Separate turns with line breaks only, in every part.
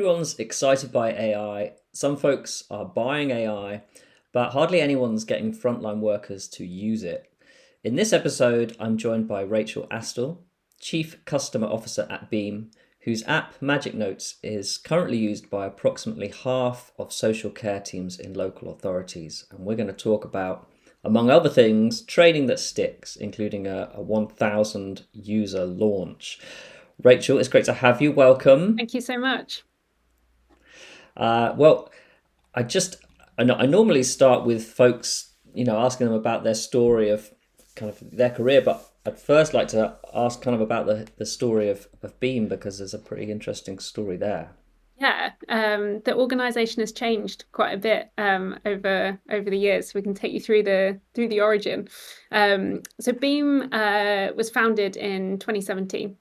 Everyone's excited by AI. Some folks are buying AI, but hardly anyone's getting frontline workers to use it. In this episode, I'm joined by Rachel Astall, Chief Customer Officer at Beam, whose app Magic Notes is currently used by approximately half of social care teams in local authorities. And we're going to talk about, among other things, training that sticks, including a 1,000 user launch. Rachel, it's great to have you. Welcome.
Thank you so much.
Well, I just I normally start with folks, asking them about their story of kind of their career, but I'd first like to ask kind of about the story of Beam because there's a pretty interesting story there.
Yeah, the organisation has changed quite a bit over the years. We can take you through the origin. So Beam was founded in 2017.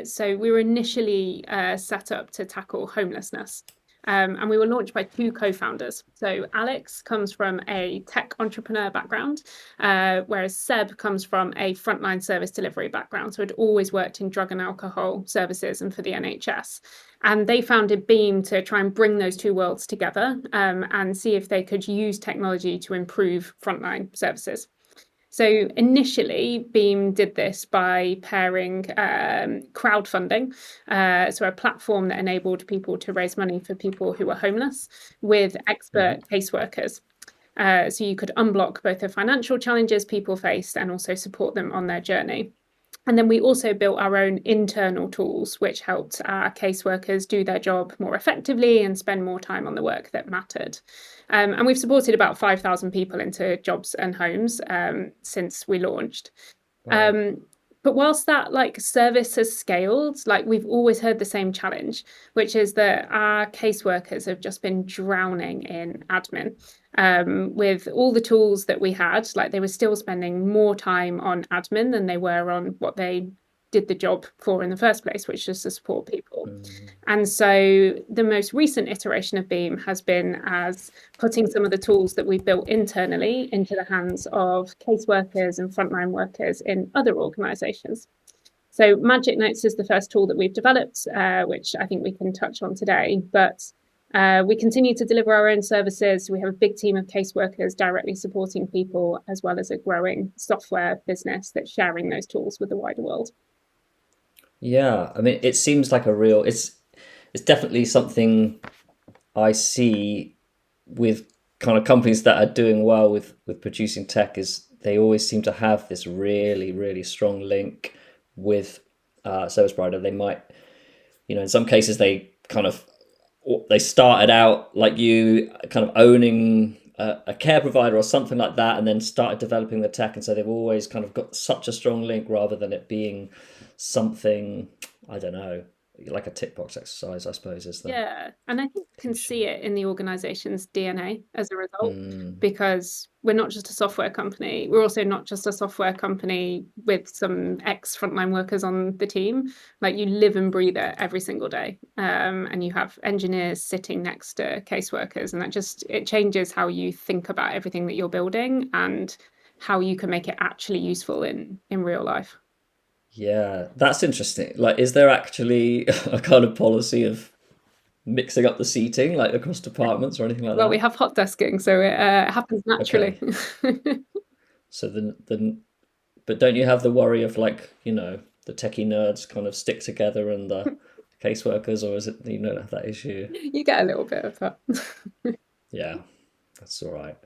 So we were initially set up to tackle homelessness. And we were launched by two co-founders. So Alex comes from a tech entrepreneur background, whereas Seb comes from a frontline service delivery background. So had always worked in drug and alcohol services and for the NHS. And they founded Beam to try and bring those two worlds together and see if they could use technology to improve frontline services. So initially, Beam did this by pairing crowdfunding, so a platform that enabled people to raise money for people who were homeless, with expert
Mhm.
caseworkers. So you could unblock both the financial challenges people faced and also support them on their journey. And then we also built our own internal tools, which helped our caseworkers do their job more effectively and spend more time on the work that mattered. And we've supported about 5,000 people into jobs and homes since we launched.
Wow.
Um, but whilst that service has scaled, we've always heard the same challenge, which is that our caseworkers have just been drowning in admin. With all the tools that we had, they were still spending more time on admin than they were on what they did the job for in the first place, which is to support people.
Mm.
And so the most recent iteration of Beam has been as putting some of the tools that we've built internally into the hands of caseworkers and frontline workers in other organisations. So Magic Notes is the first tool that we've developed, which I think we can touch on today. But we continue to deliver our own services. We have a big team of caseworkers directly supporting people, as well as a growing software business that's sharing those tools with the wider world.
Yeah, I mean, it seems like a real. It's definitely something I see with kind of companies that are doing well with producing tech is they always seem to have this really strong link with service provider. They might, in some cases they started out like you kind of owning a care provider or something like that, and then started developing the tech, and so they've always kind of got such a strong link rather than it being something, I don't know, like a tick box exercise, I suppose, is the
Yeah, and I think you can
cliche.
see it in the organization's DNA as a result,
Mm,
because we're not just a software company. We're also not just a software company with some ex-frontline workers on the team. You live and breathe it every single day. And you have engineers sitting next to caseworkers, and it changes how you think about everything that you're building and how you can make it actually useful in real life.
yeah, that's interesting. Like, is there actually a kind of policy of mixing up the seating, like across departments or anything like
Well, we
that?
have hot desking, so it happens naturally.
Okay, so but don't you have the worry of like, the techie nerds kind of stick together and the caseworkers, or is it you don't have that issue?
You get a little bit of that.
Yeah, that's all right.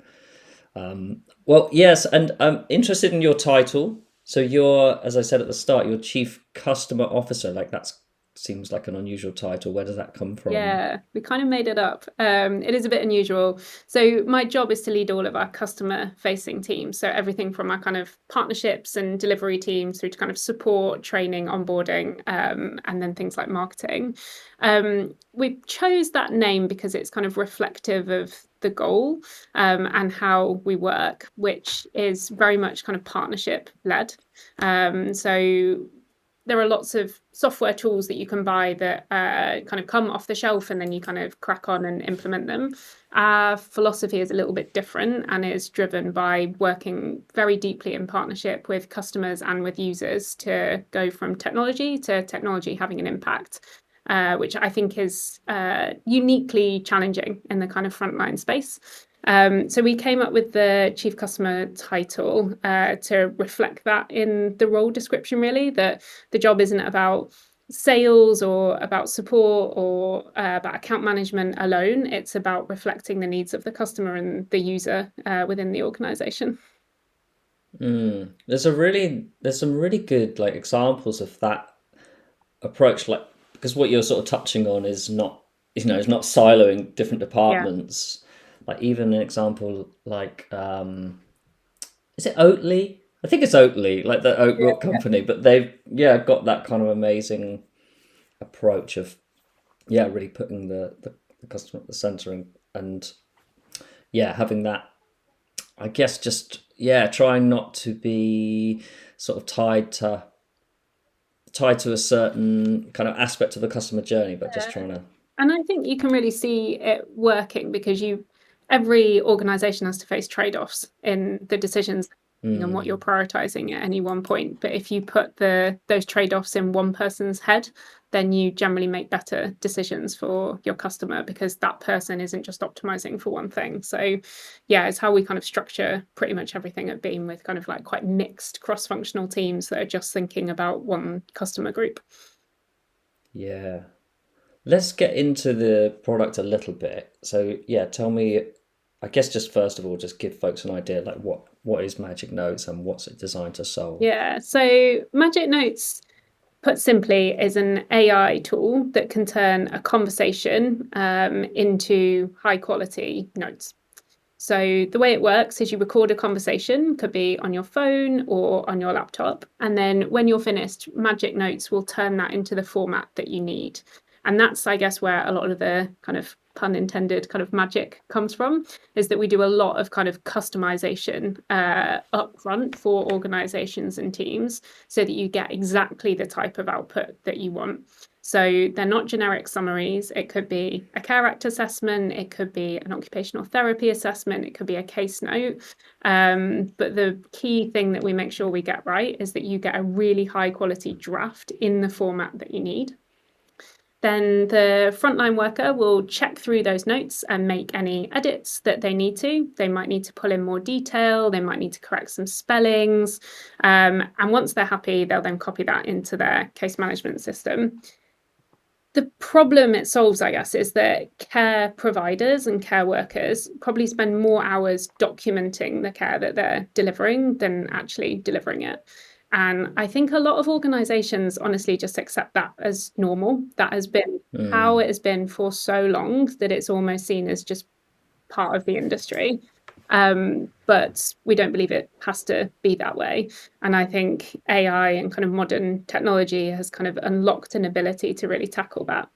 Well, yes, and I'm interested in your title. So you're, as I said at the start, you're Chief Customer Officer. Like that seems like an unusual title. Where does that come from?
Yeah, we kind of made it up. It is a bit unusual. So my job is to lead all of our customer facing teams. So everything from our kind of partnerships and delivery teams through to kind of support, training, onboarding, and then things like marketing. We chose that name because it's kind of reflective of the goal and how we work, which is very much kind of partnership led. So there are lots of software tools that you can buy that kind of come off the shelf and then you kind of crack on and implement them. Our philosophy is a little bit different and is driven by working very deeply in partnership with customers and with users to go from technology to technology having an impact. which I think is uniquely challenging in the kind of frontline space. So we came up with the chief customer title to reflect that in the role description, really, that the job isn't about sales or about support or about account management alone. It's about reflecting the needs of the customer and the user within the organization.
Mm. There's some really good like examples of that approach, like because what you're sort of touching on is not, it's not siloing different
Yeah.
departments. Like even an example like is it Oatly? I think it's Oatly, like the oat milk company, but they've got that kind of amazing approach of really putting the customer at the center, and having that, I guess, just trying not to be sort of tied to a certain kind of aspect of the customer journey, but just trying to.
And I think you can really see it working because every organization has to face trade-offs in the decisions and what you're
Mm,
prioritizing at any one point. But if you put those trade-offs in one person's head, then you generally make better decisions for your customer because that person isn't just optimizing for one thing. So yeah, it's how we kind of structure pretty much everything at Beam with kind of like quite mixed cross-functional teams that are just thinking about one customer group.
yeah. Let's get into the product a little bit. So yeah, tell me. I guess just first of all, just give folks an idea, like what is Magic Notes and what's it designed to solve.
Yeah, so Magic Notes, put simply, is an AI tool that can turn a conversation into high quality notes. So the way it works is you record a conversation, could be on your phone or on your laptop, and then when you're finished, Magic Notes will turn that into the format that you need. And that's, I guess, where a lot of the kind of pun intended kind of magic comes from, is that we do a lot of kind of customization up front for organizations and teams so that you get exactly the type of output that you want. So they're not generic summaries. It could be a care act assessment, it could be an occupational therapy assessment, it could be a case note. But the key thing that we make sure we get right is that you get a really high quality draft in the format that you need. Then the frontline worker will check through those notes and make any edits that they need to. They might need to pull in more detail, they might need to correct some spellings. And once they're happy, they'll then copy that into their case management system. The problem it solves, I guess, is that care providers and care workers probably spend more hours documenting the care that they're delivering than actually delivering it. And I think a lot of organizations honestly just accept that as normal. That has been how
Mm,
it has been for so long that it's almost seen as just part of the industry. But we don't believe it has to be that way. And I think AI and kind of modern technology has kind of unlocked an ability to really tackle that.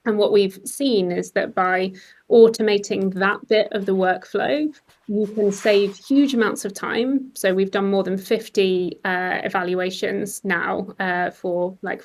And what we've seen is that by automating that bit of the workflow, you can save huge amounts of time. So we've done more than 50 evaluations now for like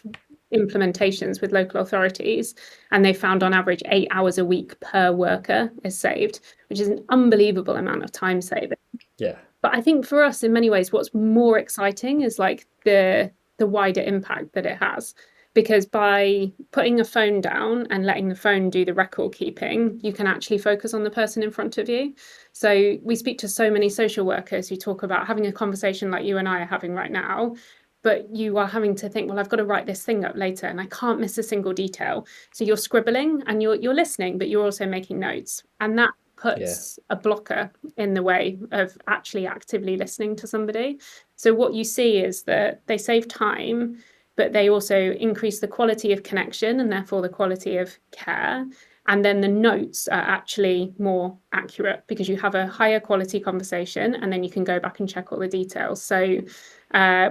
implementations with local authorities, and they found on average 8 hours a week per worker is saved, which is an unbelievable amount of time saving.
yeah.
But I think for us, in many ways, what's more exciting is like the wider impact that it has. Because by putting a phone down and letting the phone do the record keeping, you can actually focus on the person in front of you. So we speak to so many social workers who talk about having a conversation like you and I are having right now, but you are having to think, well, I've got to write this thing up later and I can't miss a single detail. So you're scribbling and you're listening, but you're also making notes. And that
Yeah.
puts a blocker in the way of actually actively listening to somebody. So what you see is that they save time, but they also increase the quality of connection and therefore the quality of care. And then the notes are actually more accurate because you have a higher quality conversation and then you can go back and check all the details. So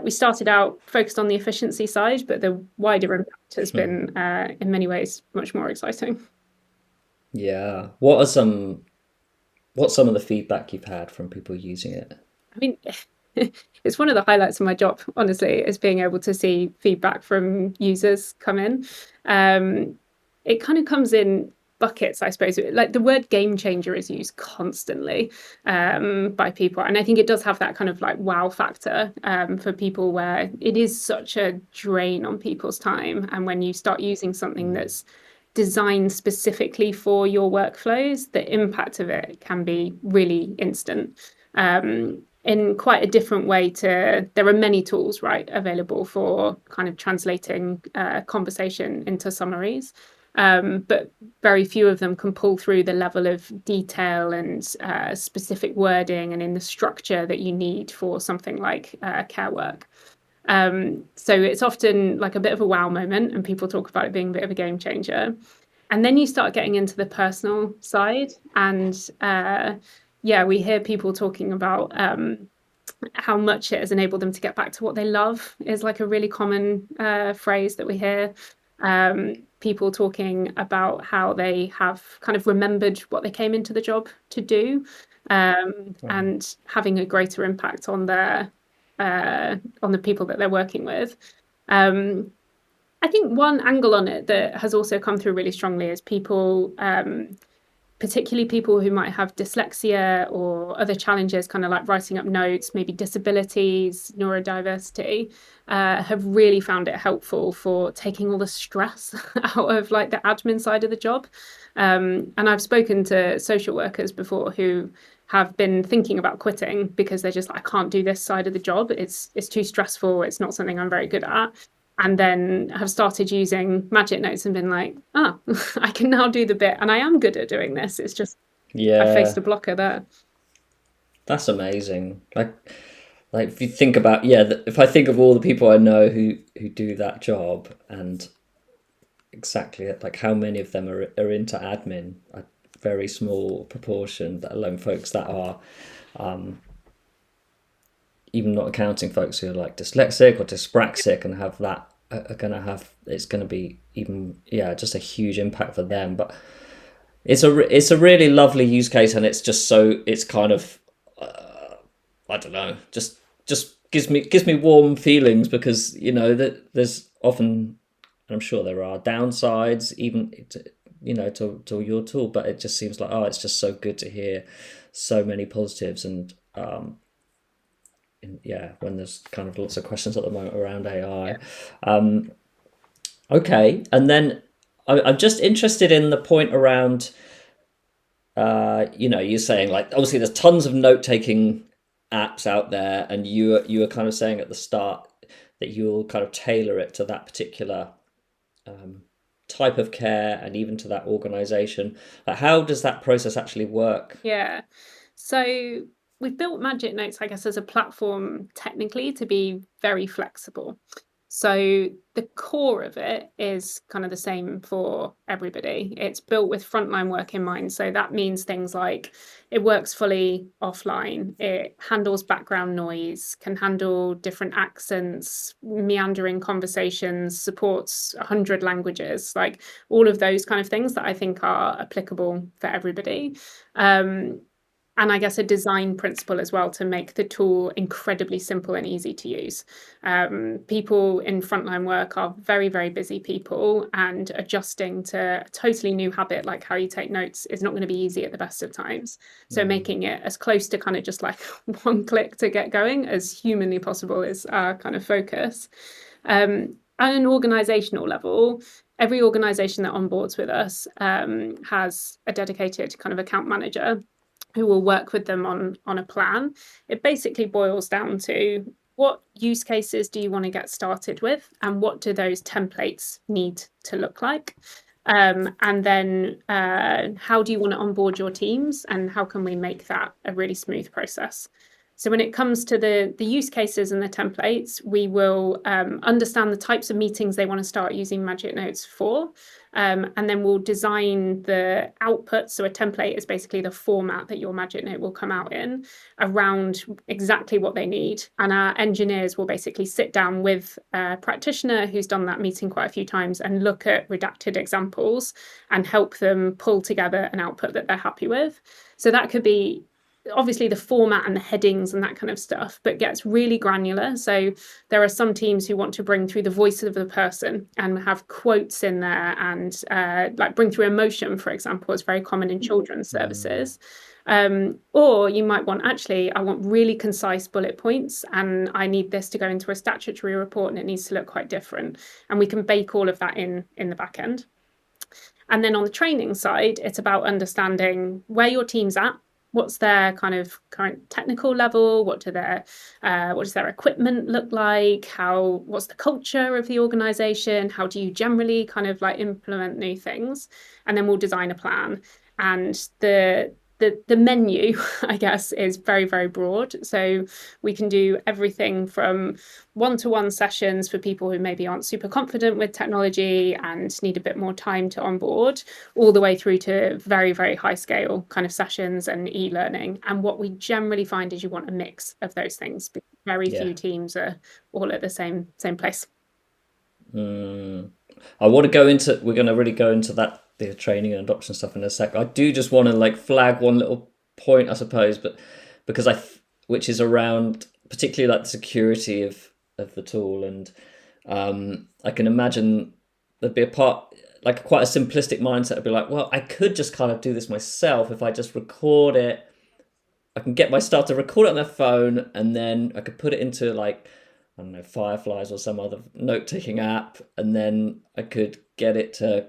we started out focused on the efficiency side, but the wider impact has been, in many ways, much more exciting.
Yeah. What's some of the feedback you've had from people using it?
I mean, it's one of the highlights of my job, honestly, is being able to see feedback from users come in. Um, it kind of comes in buckets, I suppose. Like the word game changer is used constantly by people. And I think it does have that kind of like wow factor for people where it is such a drain on people's time. And when you start using something that's designed specifically for your workflows, the impact of it can be really instant. In quite a different way to, there are many tools, right, available for kind of translating conversation into summaries. But very few of them can pull through the level of detail and specific wording and in the structure that you need for something like care work. So it's often like a bit of a wow moment, and people talk about it being a bit of a game changer. And then you start getting into the personal side, and yeah, we hear people talking about how much it has enabled them to get back to what they love is like a really common phrase that we hear. People talking about how they have kind of remembered what they came into the job to do,
Right.
and having a greater impact on the people that they're working with. Um, I think one angle on it that has also come through really strongly is people, particularly people who might have dyslexia or other challenges, kind of like writing up notes, maybe disabilities, neurodiversity, have really found it helpful for taking all the stress out of like the admin side of the job. And I've spoken to social workers before who have been thinking about quitting because they're just like, I can't do this side of the job. It's too stressful. It's not something I'm very good at, and then have started using magic notes and been like, ah, I can now do the bit and I am good at doing this. It's just I faced
Yeah,
a blocker there.
that's amazing. Like if you think about, yeah, if I think of all the people I know who do that job, and exactly like how many of them are into admin, a very small proportion, let alone folks that are even not accounting folks who are like dyslexic or dyspraxic and have that are going to have, it's going to be even, yeah, just a huge impact for them. But it's a really lovely use case, and it's just so it's kind of I don't know, just gives me warm feelings, because that there's often, I'm sure there are downsides even to your tool, but it just seems like, oh, it's just so good to hear so many positives. And yeah, when there's kind of lots of questions at the moment around AI. Okay, and then I'm just interested in the point around, you're saying like obviously there's tons of note taking apps out there, and you were kind of saying at the start that you'll kind of tailor it to that particular type of care and even to that organization. Like, how does that process actually work?
Yeah. So we've built Magic Notes, I guess, as a platform technically to be very flexible. So the core of it is kind of the same for everybody. It's built with frontline work in mind. So that means things like it works fully offline, it handles background noise, can handle different accents, meandering conversations, supports 100 languages, like all of those kind of things that I think are applicable for everybody. Um, and I guess a design principle as well to make the tool incredibly simple and easy to use. People in frontline work are very, very busy people, and adjusting to a totally new habit like how you take notes is not going to be easy at the best of times. So making it as close to kind of just like one click to get going as humanly possible is our kind of focus. At an organizational level, every organization that onboards with us has a dedicated kind of account manager who will work with them on a plan. It basically boils down to what use cases do you want to get started with, and what do those templates need to look like? And then how do you want to onboard your teams, and how can we make that a really smooth process? So when it comes to the use cases and the templates, we will understand the types of meetings they want to start using Magic Notes for. And then we'll design the output. So a template is basically the format that your Magic Note will come out in around exactly what they need. And our engineers will basically sit down with a practitioner who's done that meeting quite a few times and look at redacted examples and help them pull together an output that they're happy with. So that could be obviously the format and the headings and that kind of stuff, but gets really granular. So there are some teams who want to bring through the voice of the person and have quotes in there, and like bring through emotion, for example, is very common in children's
Mm.
services. Or you might want, actually, I want really concise bullet points, and I need this to go into a statutory report, and it needs to look quite different. And we can bake all of that in the back end. And then on the training side, it's about understanding where your team's at, what's their kind of current technical level, what does their equipment look like, what's the culture of the organization, how do you generally kind of like implement new things, and then we'll design a plan. And the menu, I guess, is very, very broad. So we can do everything from one-to-one sessions for people who maybe aren't super confident with technology and need a bit more time to onboard, all the way through to very, very high scale kind of sessions and e-learning. And what we generally find is you want a mix of those things, because very
Yeah.
few teams are all at the same place.
Mm. I want to go into. We're going to really go into that the training and adoption stuff in a sec. I do just want to like flag one little point, I suppose, but because which is around particularly like the security of the tool, and I can imagine there'd be a part like quite a simplistic mindset. Would be like, well, I could just kind of do this myself if I just record it. I can get my staff to record it on their phone, and then I could put it into like I don't know Fireflies or some other note taking app, and then I could get it to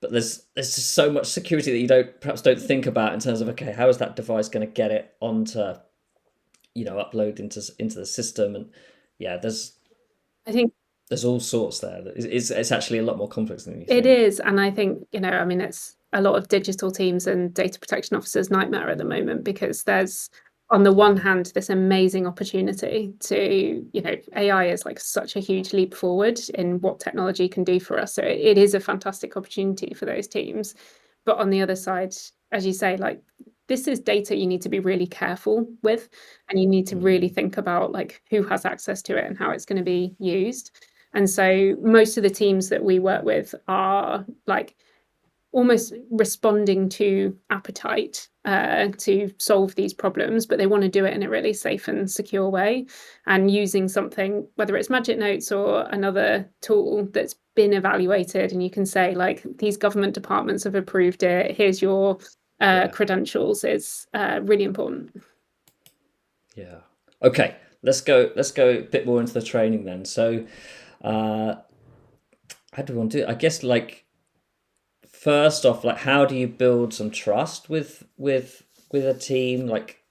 But there's just so much security that you perhaps don't think about in terms of, okay, how is that device going to get it onto upload into the system, and yeah,
I think
there's all sorts there. It's actually a lot more complex than you
it
think.
is, and I think, I mean, it's a lot of digital teams and data protection officers' nightmare at the moment, because there's, on the one
Yeah,
hand, this amazing opportunity to, AI is like such a huge leap forward in what technology can do for us. So it is a fantastic opportunity for those teams. But on the other side, as you say, like, this is data you need to be really careful with, and you need to really
mm,
think about like who has access to it and how it's going to be used. And so most of the teams that we work with are like almost responding to appetite to solve these problems, but they want to do it in a really safe and secure way, and using something, whether it's Magic Notes or another tool that's been evaluated, and you can say like, these government departments have approved it, here's your
yeah,
credentials, is really important.
yeah. Okay, let's go a bit more into the training then. So, uh, how do we want to do it? I guess like first off, like how do you build some trust with a team? Like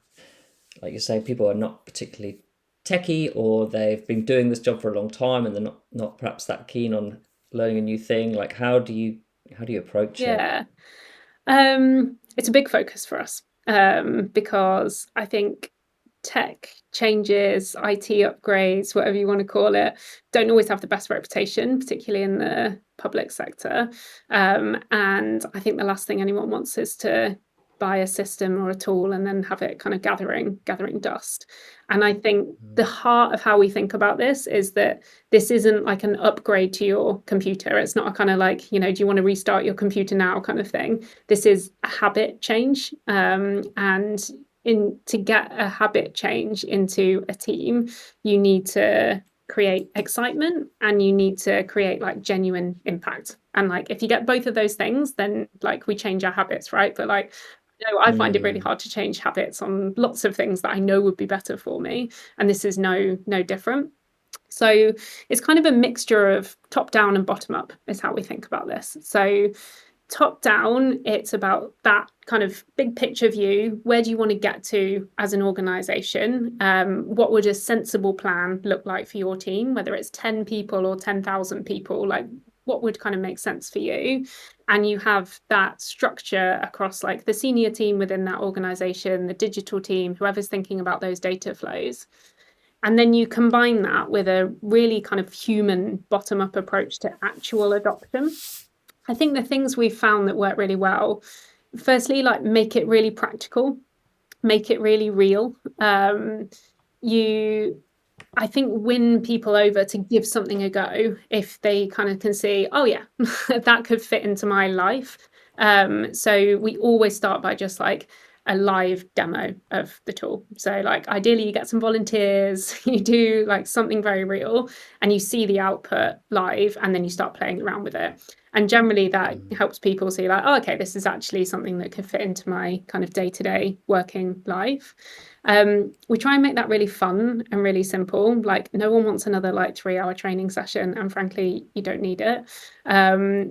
you say, people are not particularly techie, or they've been doing this job for a long time and they're not perhaps that keen on learning a new thing. Like how do you approach it?
Yeah. It's a big focus for us, because I think tech changes, IT upgrades, whatever you want to call it, don't always have the best reputation, particularly in the public sector. And I think the last thing anyone wants is to buy a system or a tool and then have it kind of gathering dust. And I think the heart of how we think about this is that this isn't like an upgrade to your computer. It's not a kind of like, do you want to restart your computer now kind of thing. This is a habit change. And to get a habit change into a team, you need to create excitement, and you need to create like genuine impact. And like, if you get both of those things, then like we change our habits, right? But like, I find it really
Mm,
hard to change habits on lots of things that I know would be better for me, and this is no different. So it's kind of a mixture of top down and bottom up is how we think about this. So top down, it's about that kind of big picture view. Where do you want to get to as an organization? What would a sensible plan look like for your team, whether it's 10 people or 10,000 people? Like, what would kind of make sense for you? And you have that structure across like the senior team within that organization, the digital team, whoever's thinking about those data flows. And then you combine that with a really kind of human bottom up approach to actual adoption. I think the things we've found that work really well, firstly, like, make it really practical, make it really real. You I think win people over to give something a go if they kind of can see, oh yeah, that could fit into my life. So we always start by just like a live demo of the tool. So like ideally you get some volunteers, you do like something very real and you see the output live and then you start playing around with it. And generally that helps people see like, oh, okay, this is actually something that could fit into my kind of day-to-day working life. We try and make that really fun and really simple. Like no one wants another like 3 hour training session, and frankly, you don't need it.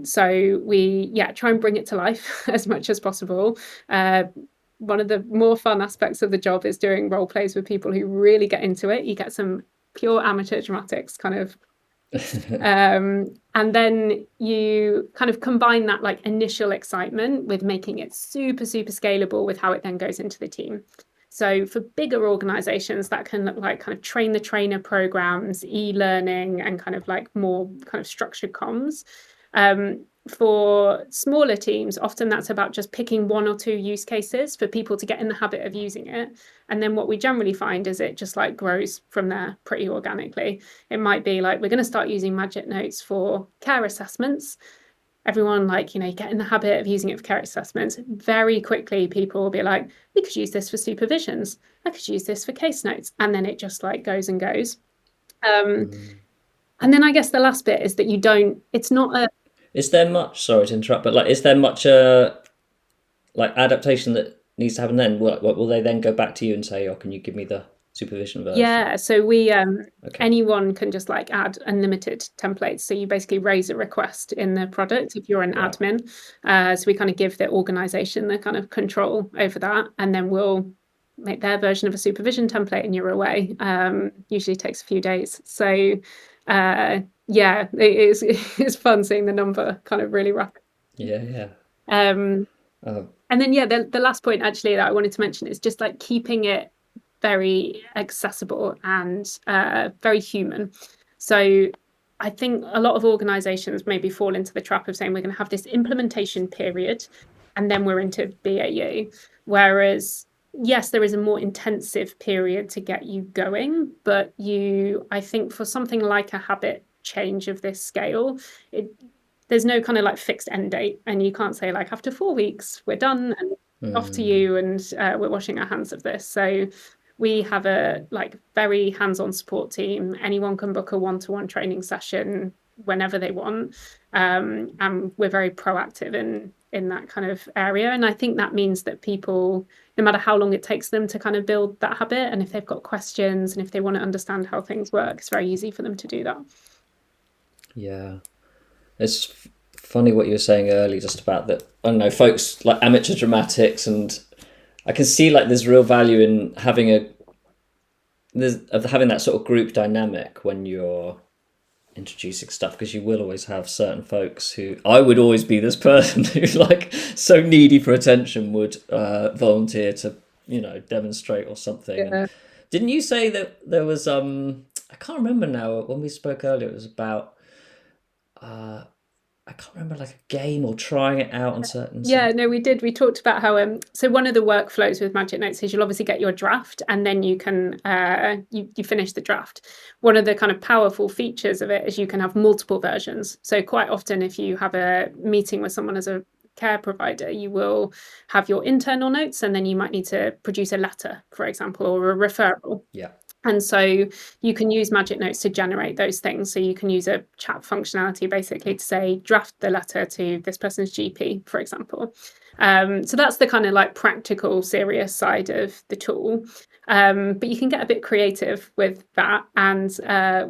So we try and bring it to life as much as possible. One of the more fun aspects of the job is doing role plays with people who really get into it. You get some pure amateur dramatics kind of and then you kind of combine that like initial excitement with making it super, super scalable with how it then goes into the team. So for bigger organizations, that can look like kind of train the trainer programs, e-learning, and kind of like more kind of structured comms. For smaller teams, often that's about just picking 1 or 2 use cases for people to get in the habit of using it. And then what we generally find is it just like grows from there pretty organically. It might be like, we're going to start using Magic Notes for care assessments. Everyone, like, get in the habit of using it for care assessments. Very quickly, people will be like, we could use this for supervisions. I could use this for case notes. And then it just like goes and goes. And then I guess the last bit is that it's not a,
Is there much? Sorry to interrupt, but like, is there much like adaptation that needs to happen then? Will they then go back to you and say, "Oh, can you give me the supervision version?"
yeah, so we
Okay.
anyone can just like add unlimited templates. So you basically raise a request in the product if you're an
Right.
admin. So we kind of give the organization the kind of control over that, and then we'll make their version of a supervision template and you're away. Usually takes a few days. So yeah, it's fun seeing the number kind of really rapid.
Yeah. Yeah.
Um,
Oh.
and then, yeah, the last point actually that I wanted to mention is just like keeping it very accessible and very human. So I think a lot of organizations maybe fall into the trap of saying we're going to have this implementation period and then we're into BAU. Whereas, yes, there is a more intensive period to get you going, but I think for something like a habit change of this scale, it there's no kind of like fixed end date, and you can't say like after 4 weeks we're done and off to you and we're washing our hands of this. So we have a like very hands-on support team. Anyone can book a one-to-one training session whenever they want, and we're very proactive in that kind of area. And I think that means that people, no matter how long it takes them to kind of build that habit, and if they've got questions and if they want to understand how things work, it's very easy for them to do that.
Yeah. It's funny what you were saying earlier, just about that. I don't know, folks like amateur dramatics, and I can see like there's real value in having that sort of group dynamic when you're introducing stuff, because you will always have certain folks who, I would always be this person who like so needy for attention would volunteer to demonstrate or something. And
Yeah.
didn't you say that there was I can't remember now, when we spoke earlier it was about I can't remember, like a game or trying it out on certain
Yeah,
some.
no, we did. We talked about how so one of the workflows with Magic Notes is you'll obviously get your draft and then you can you finish the draft. One of the kind of powerful features of it is you can have multiple versions. So quite often if you have a meeting with someone as a care provider, you will have your internal notes and then you might need to produce a letter, for example, or a referral.
Yeah.
And so you can use Magic Notes to generate those things. So you can use a chat functionality basically to say, draft the letter to this person's GP, for example. So that's the kind of like practical, serious side of the tool. But you can get a bit creative with that. And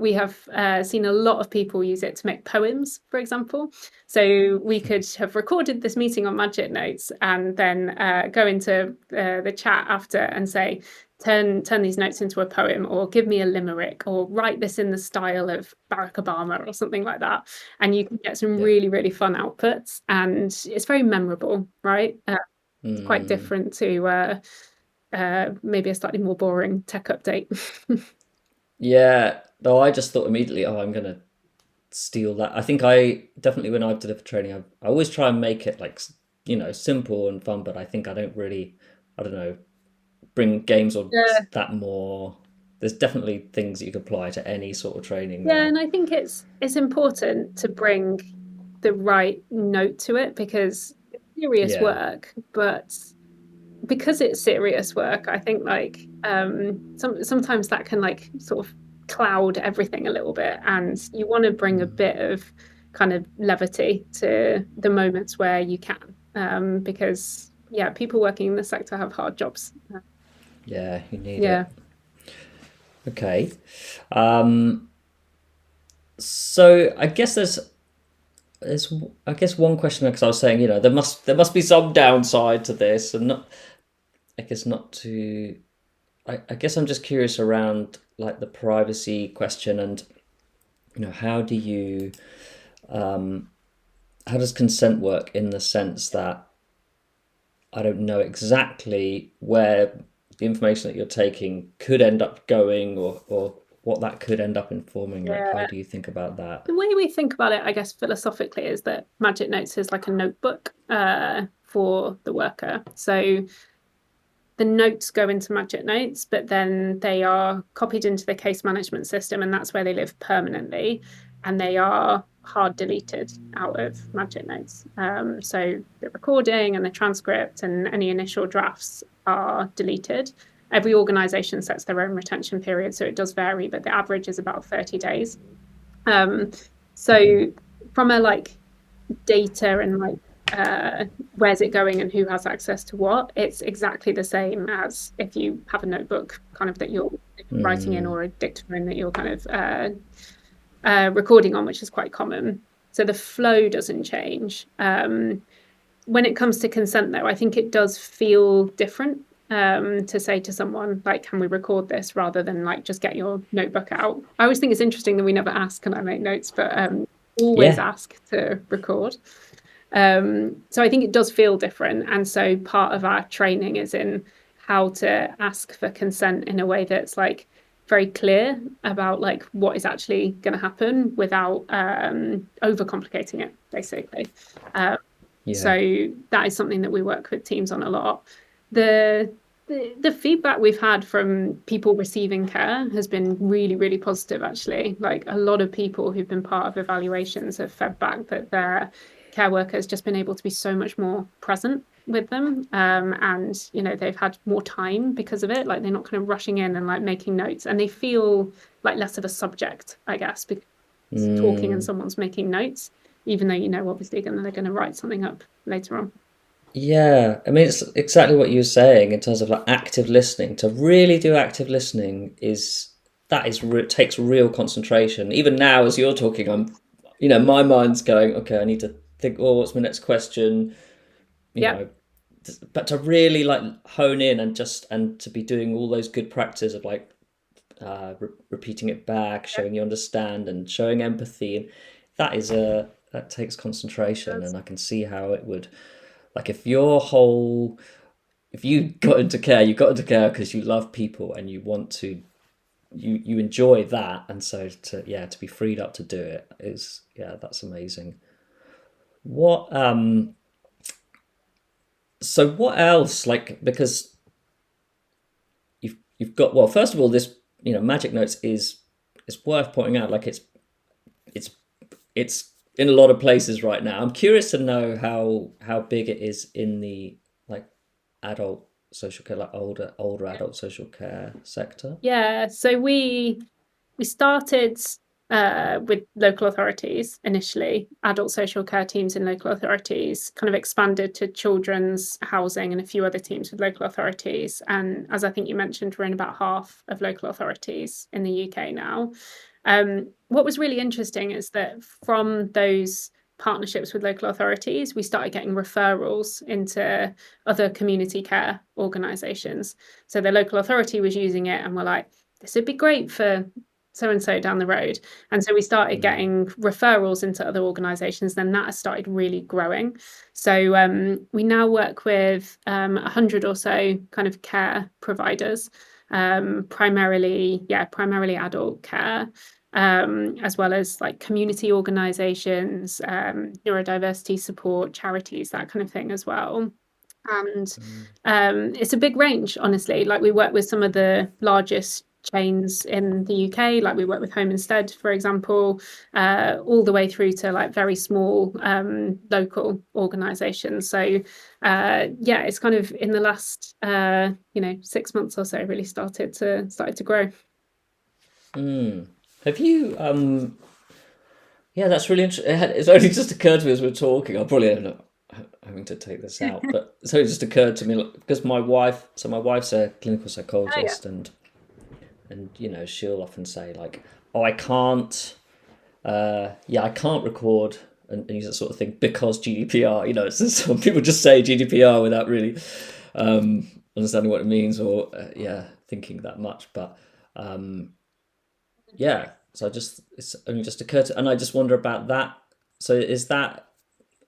we have seen a lot of people use it to make poems, for example. So we could have recorded this meeting on Magic Notes and then go into the chat after and say, turn these notes into a poem, or give me a limerick, or write this in the style of Barack Obama or something like that, and you can get some
Yeah.
really, really fun outputs, and it's very memorable, right? It's quite different to maybe a slightly more boring tech update.
Yeah, no, I just thought immediately, oh, I'm gonna steal that. I think I definitely, when I've delivered training, I always try and make it like simple and fun, but I think I don't really, I don't know, bring games or
Yeah.
that more. There's definitely things that you can apply to any sort of training
Yeah,
there.
and I think it's important to bring the right note to it because it's serious
Yeah.
work, but because it's serious work, I think like sometimes that can like sort of cloud everything a little bit, and you want to bring a bit of kind of levity to the moments where you can, because yeah, people working in the sector have hard jobs.
Yeah, you need
Yeah,
it. Okay. Um, so I guess there's I guess one question, because I was saying, there must be some downside to this, and not I guess not to I guess I'm just curious around like the privacy question, and how do you how does consent work, in the sense that I don't know exactly where the information that you're taking could end up going, or what that could end up informing. Like, how
yeah.
do you think about that?
The way we think about it, I guess, philosophically, is that Magic Notes is like a notebook for the worker. So the notes go into Magic Notes, but then they are copied into the case management system, and that's where they live permanently. And they are hard deleted out of Magic Notes. So the recording and the transcript and any initial drafts are deleted. Every organization sets their own retention period, so it does vary, but the average is about 30 days. Um, so from a like data and like where's it going and who has access to what, it's exactly the same as if you have a notebook kind of that you're writing in, or a dictaphone that you're kind of recording on, which is quite common. So the flow doesn't change. When it comes to consent, though, I think it does feel different to say to someone, like, can we record this, rather than like, just get your notebook out. I always think it's interesting that we never ask, can I make notes? But always
Yeah.
ask to record. So I think it does feel different. And so part of our training is in how to ask for consent in a way that's like very clear about like what is actually going to happen without overcomplicating it, basically. Um,
Yeah.
so that is something that we work with teams on a lot. The the feedback we've had from people receiving care has been really, really positive, actually. Like a lot of people who've been part of evaluations have fed back that their care worker has just been able to be so much more present with them. And, they've had more time because of it. Like they're not kind of rushing in and like making notes, and they feel like less of a subject, I guess, because talking and someone's making notes, even though, obviously they're going to write something up later on.
Yeah, I mean, it's exactly what you were saying in terms of like active listening. To really do active listening takes real concentration. Even now, as you're talking, my mind's going, okay, I need to think, oh, what's my next question? You
Yeah.
know, but to really like hone in, and to be doing all those good practice of like repeating it back, showing you understand, and showing empathy, and that takes concentration, and I can see how it would, like, if you got into care, you got into care because you love people and you want to, you enjoy that, and so to be freed up to do it is, yeah, that's amazing. What so what else, like, because you've got, well, first of all, this, Magic Notes is worth pointing out, like it's it's in a lot of places right now. I'm curious to know how big it is in the, like, adult social care, like older adult social care sector.
Yeah, so we started with local authorities initially, adult social care teams in local authorities, kind of expanded to children's housing and a few other teams with local authorities. And as I think you mentioned, we're in about half of local authorities in the UK now. What was really interesting is that from those partnerships with local authorities, we started getting referrals into other community care organisations. So the local authority was using it, and we're like, this would be great for so and so down the road. And so we started getting referrals into other organisations. Then that has started really growing. So we now work with 100 or so kind of care providers, primarily adult care. As well as like community organisations, neurodiversity support, charities, that kind of thing as well. And it's a big range, honestly. Like we work with some of the largest chains in the UK, like we work with Home Instead, for example, all the way through to like very small local organisations. So yeah, it's kind of in the last 6 months or so really started to grow.
Mm. Have you Yeah, that's really interesting. It's only just occurred to me as we're talking. I'll probably end up having to take this out, but it's only just occurred to me because my wife's a clinical
Oh yeah.
psychologist, and she'll often say like, "Oh, I can't, yeah, I can't record and use that sort of thing because GDPR." Some people just say GDPR without really understanding what it means or yeah, thinking that much, but yeah. So it's only just occurred to, and I just wonder about that. So is that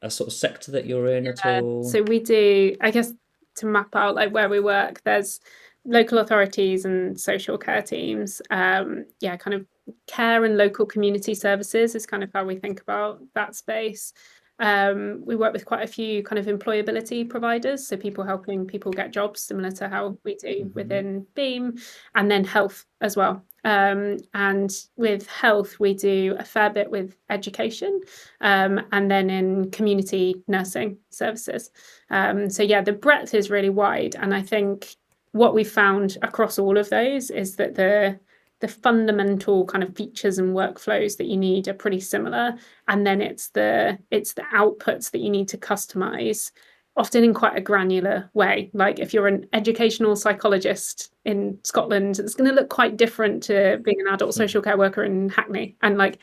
a sort of sector that you're in at all?
So we do, I guess, to map out like where we work, there's local authorities and social care teams. Yeah, kind of care and local community services is kind of how we think about that space. We work with quite a few kind of employability providers, so people helping people get jobs, similar to how we do
Hmm.
within Beam, and then health as well. And with health, we do a fair bit with education, and then in community nursing services. So yeah, the breadth is really wide, and I think what we found across all of those is that the fundamental kind of features and workflows that you need are pretty similar, and then it's the outputs that you need to customize, often in quite a granular way. Like if you're an educational psychologist in Scotland, it's going to look quite different to being an adult social care worker in Hackney, and like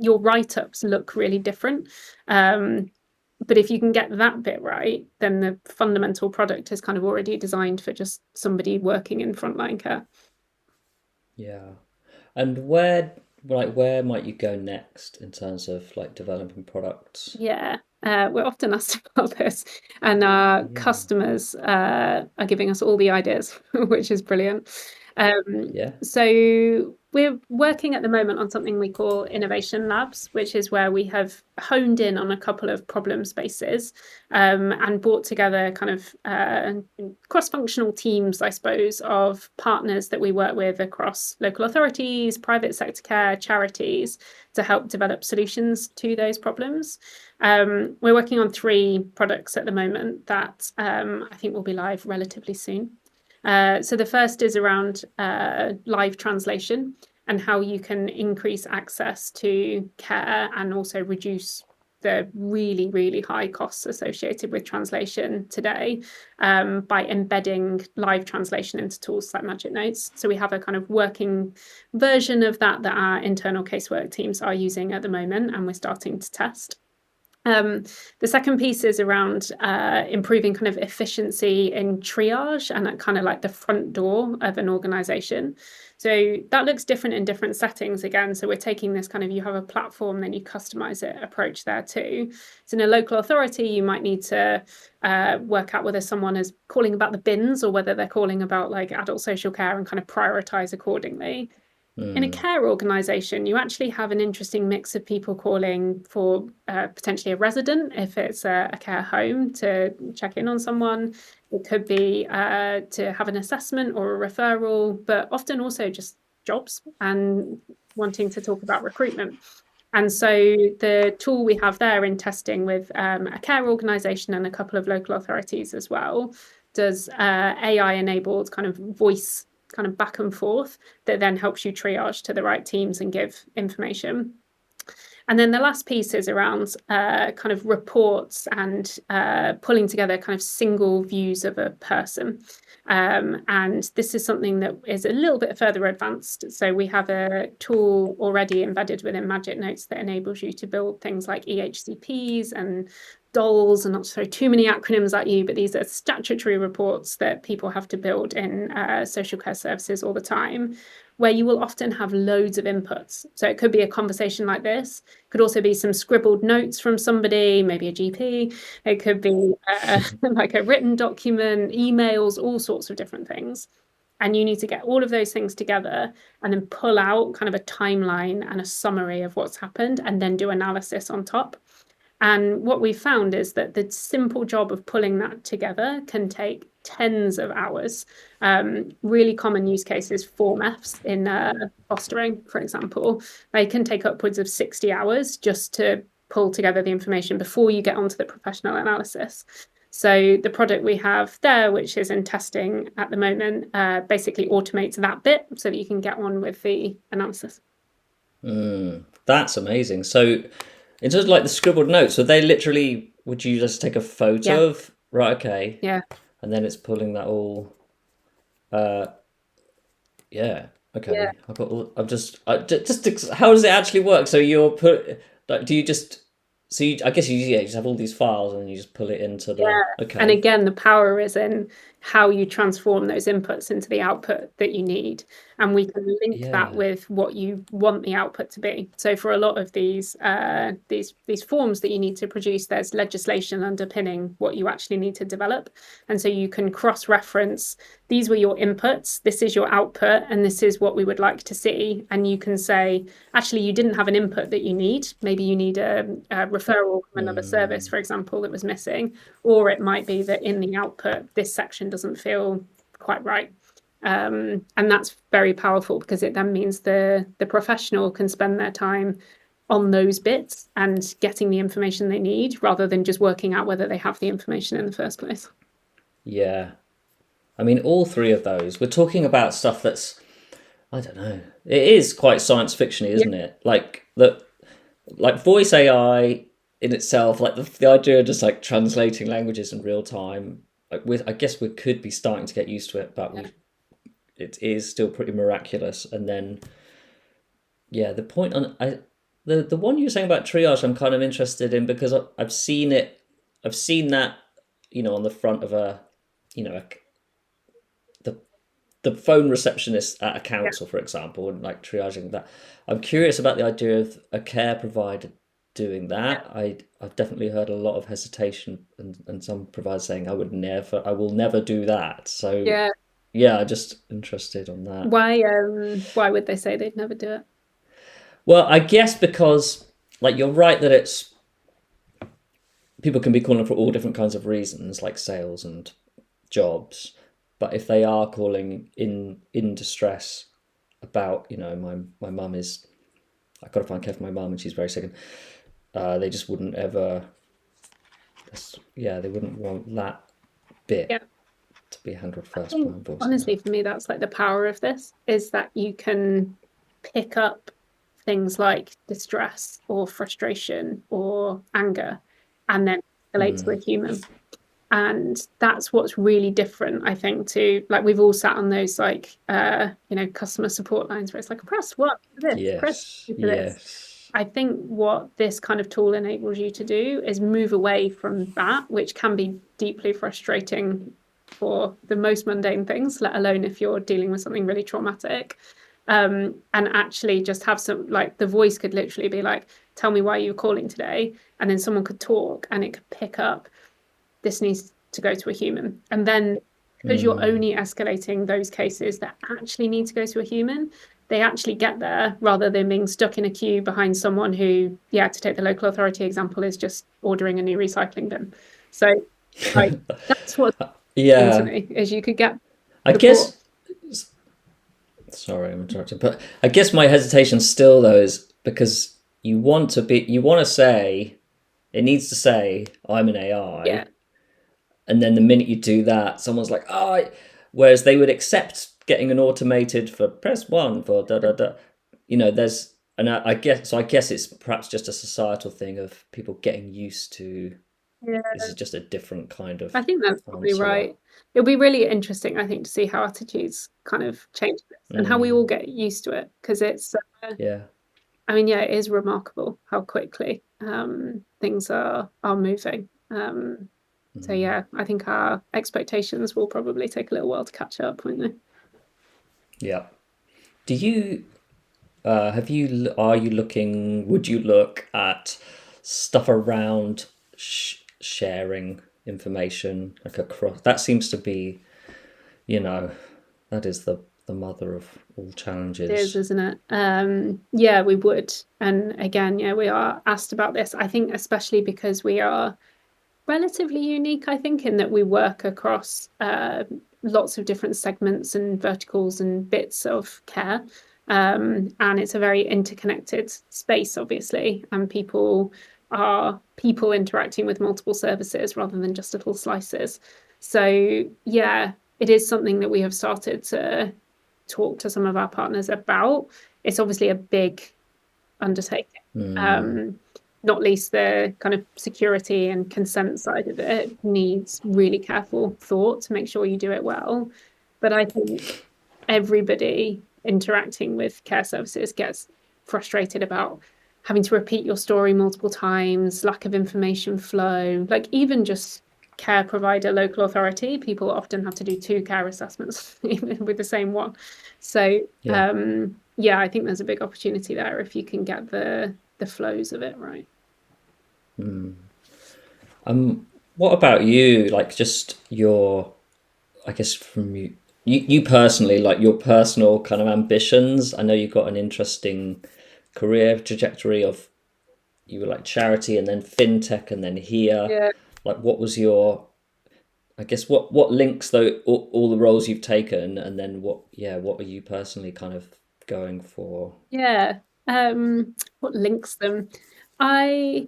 your write-ups look really different. Um, but if you can get that bit right, then the fundamental product is kind of already designed for just somebody working in frontline care.
Yeah. And where might you go next in terms of like developing products?
Yeah, we're often asked about this, and our
Yeah.
customers are giving us all the ideas, which is brilliant.
Yeah.
So we're working at the moment on something we call innovation labs, which is where we have honed in on a couple of problem spaces, and brought together kind of cross-functional teams, I suppose, of partners that we work with across local authorities, private sector care, charities, to help develop solutions to those problems. We're working on 3 products at the moment that I think will be live relatively soon. So the first is around live translation and how you can increase access to care and also reduce the really, really high costs associated with translation today, by embedding live translation into tools like Magic Notes. So we have a kind of working version of that our internal casework teams are using at the moment, and we're starting to test. Um, the second piece is around improving kind of efficiency in triage and at kind of like the front door of an organization. So that looks different in different settings again. So we're taking this kind of, you have a platform, then you customize it approach there too. So in a local authority, you might need to work out whether someone is calling about the bins or whether they're calling about like adult social care and kind of prioritize accordingly. In a
Mm.
care organisation, you actually have an interesting mix of people calling for potentially a resident if it's a care home to check in on someone. It could be to have an assessment or a referral, but often also just jobs and wanting to talk about recruitment. And so the tool we have there in testing with a care organisation and a couple of local authorities as well does AI enabled kind of voice kind of back and forth that then helps you triage to the right teams and give information. And then the last piece is around kind of reports and pulling together kind of single views of a person. And this is something that is a little bit further advanced. So we have a tool already embedded within Magic Notes that enables you to build things like EHCPs and DOLs, and not to throw too many acronyms at you, but these are statutory reports that people have to build in social care services all the time, where you will often have loads of inputs. So it could be a conversation like this, could also be some scribbled notes from somebody, maybe a GP. It could be like a written document, emails, all sorts of different things. And you need to get all of those things together and then pull out kind of a timeline and a summary of what's happened and then do analysis on top. And what we found is that the simple job of pulling that together can take tens of hours. Really common use cases, Form Fs in fostering, for example, they can take upwards of 60 hours just to pull together the information before you get onto the professional analysis. So the product we have there, which is in testing at the moment, basically automates that bit so that you can get on with the analysis.
That's amazing. So, in terms of like the scribbled notes, so they literally would you just take a
Yeah,
photo of right? Okay,
yeah,
and then it's pulling that all. Uh, yeah.
yeah,
Okay. I've got. How does it actually work? So you're put. Like, do you just? So I guess you just have all these files and you just pull it into
yeah.
the.
And
Okay.
again, the power is in how you transform those inputs into the output that you need. And we can link that
Yeah.
with what you want the output to be. So for a lot of these forms that you need to produce, there's legislation underpinning what you actually need to develop. And so you can cross-reference, these were your inputs, this is your output, and this is what we would like to see. And you can say, actually, you didn't have an input that you need. Maybe you need a referral from another service, for example, that was missing. Or it might be that in the output, this section doesn't feel quite right. And that's very powerful because it then means the professional can spend their time on those bits and getting the information they need rather than just working out whether they have the information in the first place.
Yeah. I mean, all three of those. We're talking about stuff that's. I don't know. It is quite science fictiony,
Yeah,
isn't it? Like voice AI in itself, like the idea of just like translating languages in real time. Like I guess we could be starting to get used to it, but
yeah,
it is still pretty miraculous. And then yeah, the point on the one you were saying about triage, I'm kind of interested in because I've seen it. I've seen that on the front of a you know a, the the phone receptionist at a
yeah,
council, for example, and like triaging that. I'm curious about the idea of a care provider doing
yeah.
that. I've definitely heard a lot of hesitation and some providers saying I will never do that. So
Yeah.
yeah, just interested on that.
Why would they say they'd never do it?
Well, I guess because like you're right that it's people can be calling for all different kinds of reasons, like sales and jobs. But if they are calling in distress about my mum is I've got to find care for my mum and she's very sick and they just wouldn't ever they wouldn't want that bit
Yeah.
to be handled
I
first by
think
a voice
honestly
AI.
for me that's like the power of this is that you can pick up things like distress or frustration or anger and then escalate to a human. And that's what's really different, I think, to like we've all sat on those like customer support lines where it's like press what for this, press
Yes,
two for this.
yes.
I think what this kind of tool enables you to do is move away from that, which can be deeply frustrating for the most mundane things, let alone if you're dealing with something really traumatic. And actually just have some like the voice could literally be like, tell me why you're calling today. And then someone could talk and it could pick up, this needs to go to a human. And then because you're only escalating those cases that actually need to go to a human, they actually get there rather than being stuck in a queue behind someone who, yeah, to take the local authority example, is just ordering a new recycling bin. So like that's what's interesting to
Yeah,
me is you could get
I
support.
guess. Sorry, I'm interrupting, but I guess my hesitation still though is because you want to say it needs to say I'm an
Yeah.
AI, and then the minute you do that, someone's like, oh, whereas they would accept getting an automated for press one for da da da. There's and I guess so. I guess it's perhaps just a societal thing of people getting used to
Yeah.
this is just a different kind
I
of
think that's probably
answerer.
right. It'll be really interesting, I think, to see how attitudes kind of change this and how we all get used to it because it's
Yeah.
I mean, yeah, it is remarkable how quickly things are moving. So yeah, I think our expectations will probably take a little while to catch up, won't they?
Yeah. Do you have you are you looking? Would you look at stuff around sharing information like across? That seems to be you know that is the mother of all
It is,
challenges.
isn't it? Yeah, we would. And again, yeah, we are asked about this. I think especially because we are relatively unique, I think, in that we work across lots of different segments and verticals and bits of care. And it's a very interconnected space, obviously, and people are people interacting with multiple services rather than just little slices. So, yeah, it is something that we have started to talk to some of our partners about. It's obviously a big undertaking.
Mm,
Um, Not least the kind of security and consent side of it needs really careful thought to make sure you do it well. But I think everybody interacting with care services gets frustrated about having to repeat your story multiple times, lack of information flow, like even just care provider, local authority, people often have to do two care assessments even with the same one. So
yeah.
yeah, I think there's a big opportunity there if you can get the flows of it right.
Mm. What about you? Like, just your, I guess from you personally, like your personal kind of ambitions. I know you've got an interesting career trajectory of you were like charity and then fintech and then here.
Yeah.
Like, what was your, I guess what links though all the roles you've taken, and then what are you personally kind of going for?
Yeah. What links them? I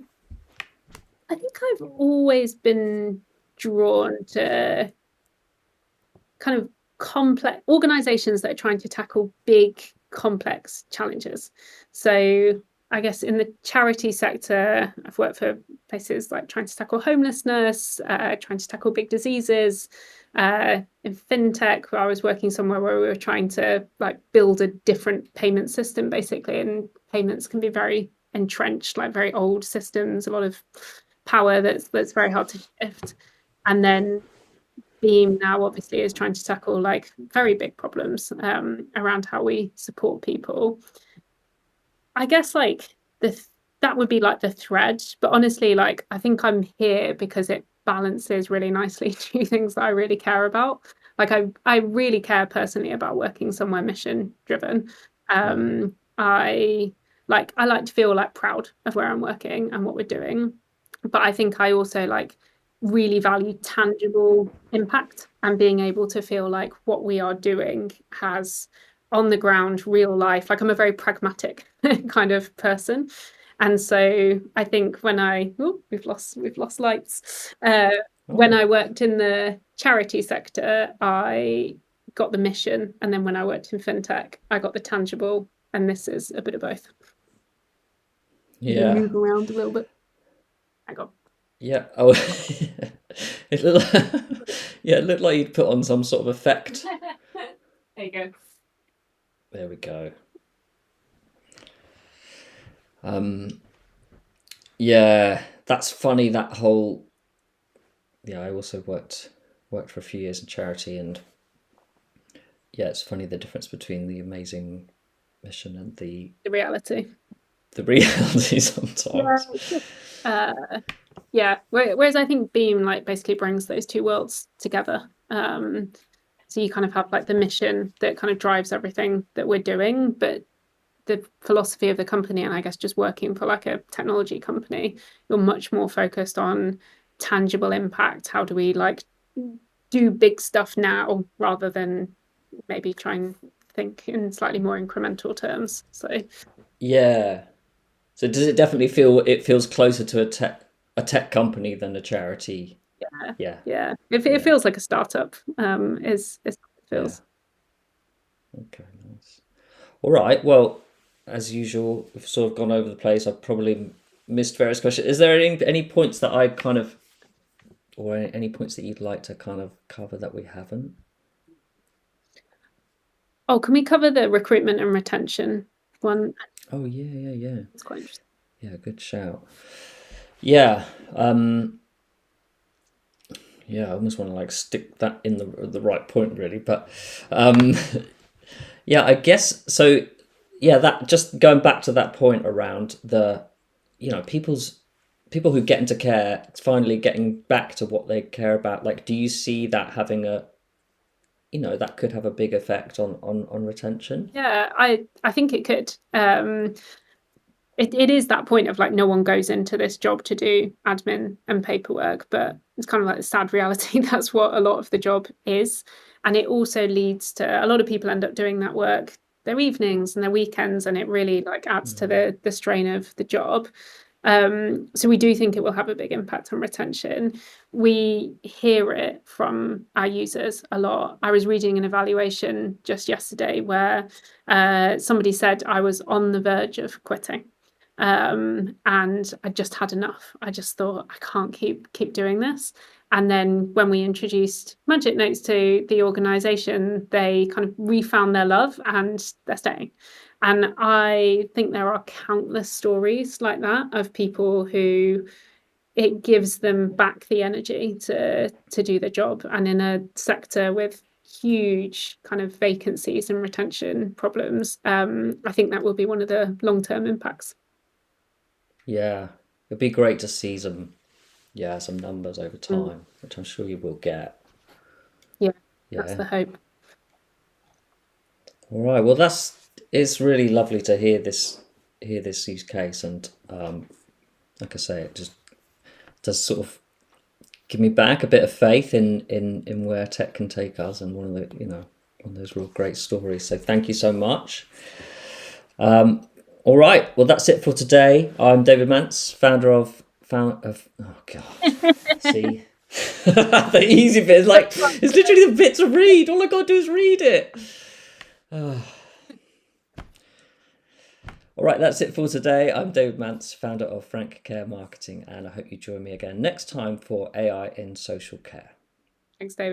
I think I've always been drawn to kind of complex organizations that are trying to tackle big, complex challenges. So I guess in the charity sector, I've worked for places like trying to tackle homelessness, trying to tackle big diseases. In fintech, where I was working somewhere where we were trying to like build a different payment system, basically, and payments can be very entrenched, like very old systems, a lot of power that's very hard to shift. And then Beam now obviously is trying to tackle like very big problems around how we support people. I guess like the that would be like the thread, but honestly, like I think I'm here because it balances really nicely two things that I really care about. Like I really care personally about working somewhere mission driven.
Mm.
I like to feel like proud of where I'm working and what we're doing. But I think I also like really value tangible impact and being able to feel like what we are doing has on the ground real life. Like I'm a very pragmatic kind of person. And so I think when we've lost lights. When
Oh,
I worked in the charity sector, I got the mission, and then when I worked in fintech, I got the tangible, and this is a bit of both. I'm gonna
yeah,
move around a little bit. I got
yeah. Oh, it looked yeah, it looked like you'd put on some sort of effect.
there you go.
There we go. Um, yeah, that's funny. That whole yeah. I also worked for a few years in charity, and yeah, it's funny the difference between the amazing mission and
The reality.
the reality
Yeah,
sometimes.
it's just yeah. Whereas I think Beam like basically brings those two worlds together. So you kind of have like the mission that kind of drives everything that we're doing, but the philosophy of the company, and I guess just working for like a technology company, you're much more focused on tangible impact. How do we like do big stuff now rather than maybe try and think in slightly more incremental terms. So
Yeah. So does it definitely feel it feels closer to a tech company than a charity?
yeah,
Yeah.
yeah, it
Yeah.
feels like a startup. Is how it
Yeah.
feels.
Okay. Nice. All right. Well, as usual, we've sort of gone over the place. I've probably missed various questions. Is there any points that I kind of, or any points that you'd like to kind of cover that we haven't?
Oh, can we cover the recruitment and retention one?
Oh yeah, yeah, yeah,
It's quite interesting.
yeah. Good shout. Yeah. Yeah. I almost want to like stick that in the right point, really. But um, yeah, I guess so. Yeah, that just going back to that point around the, people who get into care, it's finally getting back to what they care about. Like, do you see that having that could have a big effect on retention.
Yeah, I think it could. It is that point of like no one goes into this job to do admin and paperwork, but it's kind of like the sad reality. That's what a lot of the job is. And it also leads to a lot of people end up doing that work their evenings and their weekends, and it really like adds to
Mm.
the strain of the job. So we do think it will have a big impact on retention. We hear it from our users a lot. I was reading an evaluation just yesterday where somebody said I was on the verge of quitting. And I just had enough. I just thought I can't keep doing this. And then when we introduced Magic Notes to the organization, they kind of refound their love and they're staying. And I think there are countless stories like that of people who it gives them back the energy to do their job. And in a sector with huge kind of vacancies and retention problems, I think that will be one of the long-term impacts.
Yeah, it'd be great to see some numbers over
Mm.
time, which I'm sure you will get.
Yeah, that's
Yeah.
the hope.
All right. Well, it's really lovely to hear this use case, and like I say, it just does sort of give me back a bit of faith in where tech can take us, and one of those real great stories. So thank you so much. All right. Well, that's it for today. I'm David Mance, founder of. Oh God. See. The easy bit is like it's literally the bit to read. All I gotta do is read it. All right, that's it for today. I'm David Mance, founder of Frank Care Marketing, and I hope you join me again next time for AI in social care.
Thanks, David.